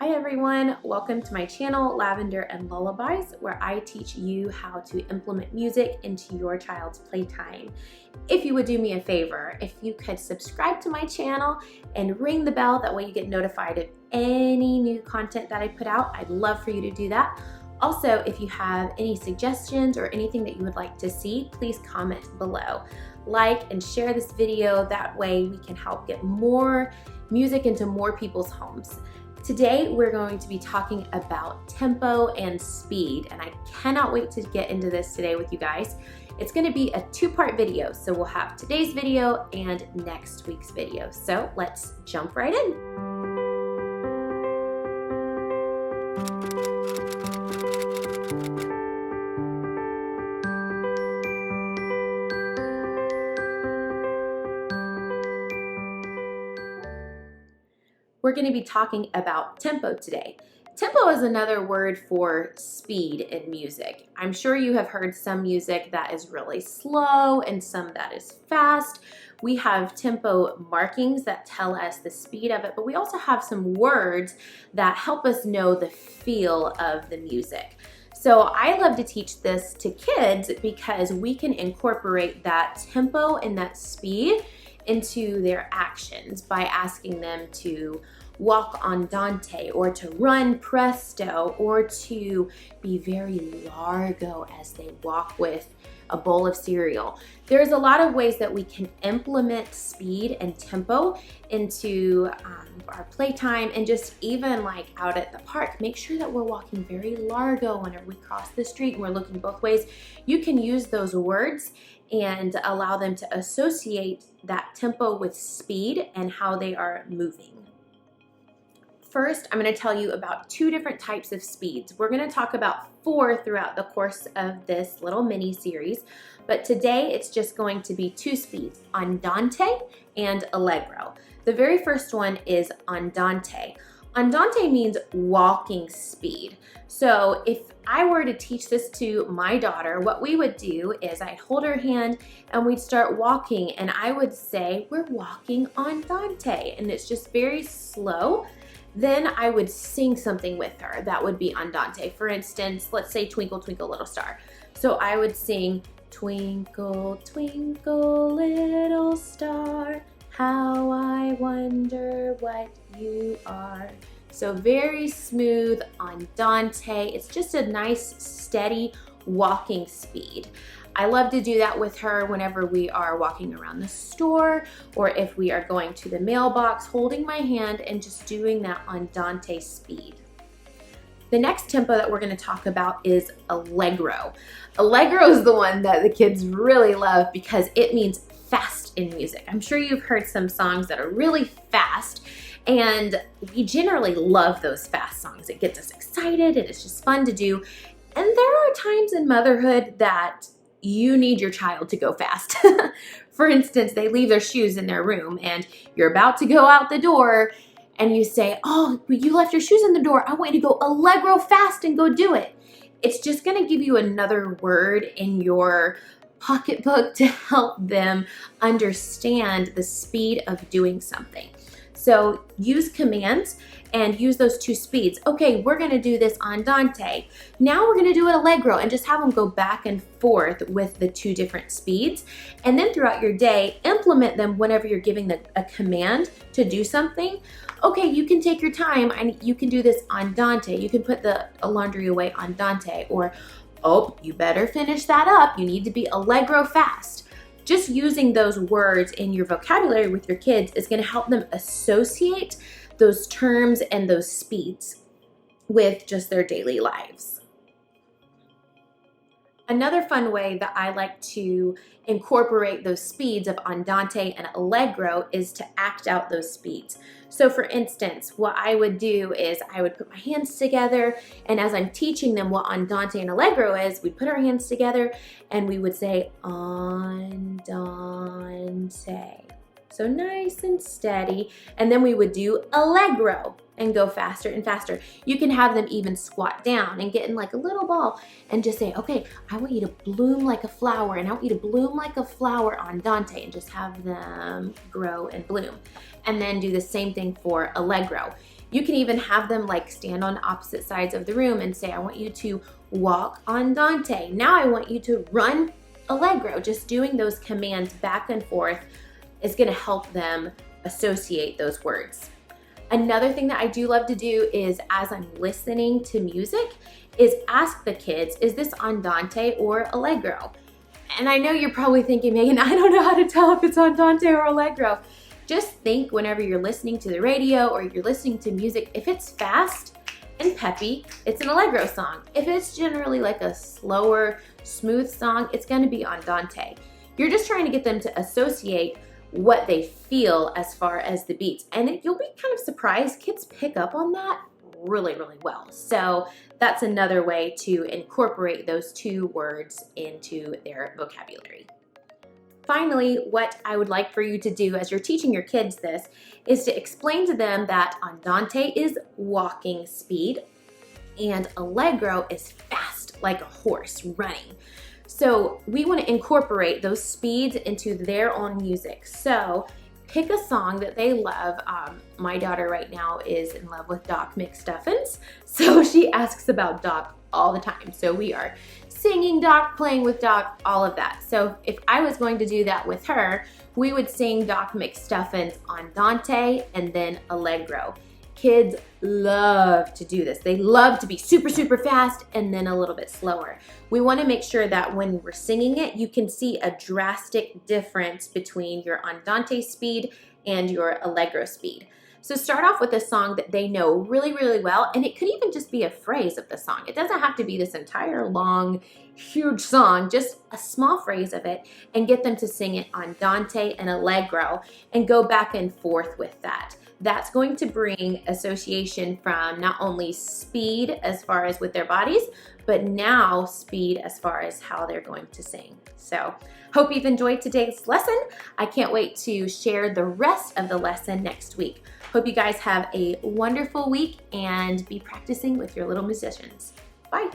Hi everyone, welcome to my channel, Lavender and Lullabies, where I teach you how to implement music into your child's playtime. If you would do me a favor, if you could subscribe to my channel and ring the bell, that way you get notified of any new content that I put out. I'd love for you to do that. Also, if you have any suggestions or anything that you would like to see, please comment below. Like and share this video, that way we can help get more music into more people's homes. Today, we're going to be talking about tempo and speed, and I cannot wait to get into this today with you guys. It's going to be a two-part video, so we'll have today's video and next week's video. So let's jump right in. We're going to be talking about tempo today. Tempo is another word for speed in music. I'm sure you have heard some music that is really slow and some that is fast. We have tempo markings that tell us the speed of it, but we also have some words that help us know the feel of the music. So I love to teach this to kids because we can incorporate that tempo and that speed into their actions by asking them to walk andante or to run presto or to be very largo as they walk with a bowl of cereal. There's a lot of ways that we can implement speed and tempo into our playtime, and just even like out at the park, make sure that we're walking very largo whenever we cross the street and we're looking both ways. You can use those words and allow them to associate that tempo with speed and how they are moving. First, I'm going to tell you about two different types of speeds. We're going to talk about 4 throughout the course of this little mini series, but today it's just going to be 2 speeds, andante and allegro. The very first one is andante. Andante means walking speed. So if I were to teach this to my daughter, what we would do is I'd hold her hand and we'd start walking, and I would say, we're walking andante, and it's just very slow. Then I would sing something with her that would be andante. For instance, let's say Twinkle, Twinkle, Little Star. So I would sing, Twinkle, twinkle, little star, how I wonder what you are. So very smooth andante. It's just a nice, steady walking speed. I love to do that with her whenever we are walking around the store or if we are going to the mailbox, holding my hand and just doing that andante speed. The next tempo that we're going to talk about is allegro. Allegro is the one that the kids really love because it means fast in music. I'm sure you've heard some songs that are really fast, and we generally love those fast songs. It gets us excited and it's just fun to do. And there are times in motherhood that you need your child to go fast. For instance, they leave their shoes in their room and you're about to go out the door and you say, oh, you left your shoes in the door. I want you to go allegro fast and go do it. It's just going to give you another word in your pocketbook to help them understand the speed of doing something. So use commands and use those 2 speeds. Okay, we're gonna do this andante. Now we're gonna do it allegro, and just have them go back and forth with the 2 different speeds. And then throughout your day, implement them whenever you're giving a command to do something. Okay, you can take your time and you can do this andante. You can put the laundry away andante, or, oh, you better finish that up. You need to be allegro fast. Just using those words in your vocabulary with your kids is going to help them associate those terms and those speeds with just their daily lives. Another fun way that I like to incorporate those speeds of andante and allegro is to act out those speeds. So for instance, what I would do is I would put my hands together, and as I'm teaching them what andante and allegro is, we'd put our hands together and we would say andante. So nice and steady. And then we would do allegro and go faster and faster. You can have them even squat down and get in like a little ball and just say, okay, I want you to bloom like a flower, and I want you to bloom like a flower andante, and just have them grow and bloom. And then do the same thing for allegro. You can even have them like stand on opposite sides of the room and say, I want you to walk andante. Now I want you to run allegro. Just doing those commands back and forth is gonna help them associate those words. Another thing that I do love to do is, as I'm listening to music, is ask the kids, is this andante or allegro? And I know you're probably thinking, Megan, I don't know how to tell if it's andante or allegro. Just think whenever you're listening to the radio or you're listening to music, if it's fast and peppy, it's an allegro song. If it's generally like a slower, smooth song, it's gonna be andante. You're just trying to get them to associate what they feel as far as the beats. And you'll be kind of surprised, kids pick up on that really, really well. So that's another way to incorporate those two words into their vocabulary. Finally, what I would like for you to do as you're teaching your kids this is to explain to them that andante is walking speed and allegro is fast, like a horse running. So we want to incorporate those speeds into their own music. So pick a song that they love. My daughter right now is in love with Doc McStuffins, so she asks about Doc all the time. So we are singing Doc, playing with Doc, all of that. So if I was going to do that with her, we would sing Doc McStuffins andante and then allegro. Kids love to do this. They love to be super, super fast and then a little bit slower. We want to make sure that when we're singing it, you can see a drastic difference between your andante speed and your allegro speed. So start off with a song that they know really, really well, and it could even just be a phrase of the song. It doesn't have to be this entire long, huge song, just a small phrase of it, and get them to sing it andante and allegro and go back and forth with that. That's going to bring association from not only speed as far as with their bodies, but now speed as far as how they're going to sing. So hope you've enjoyed today's lesson. I can't wait to share the rest of the lesson next week. Hope you guys have a wonderful week and be practicing with your little musicians. Bye.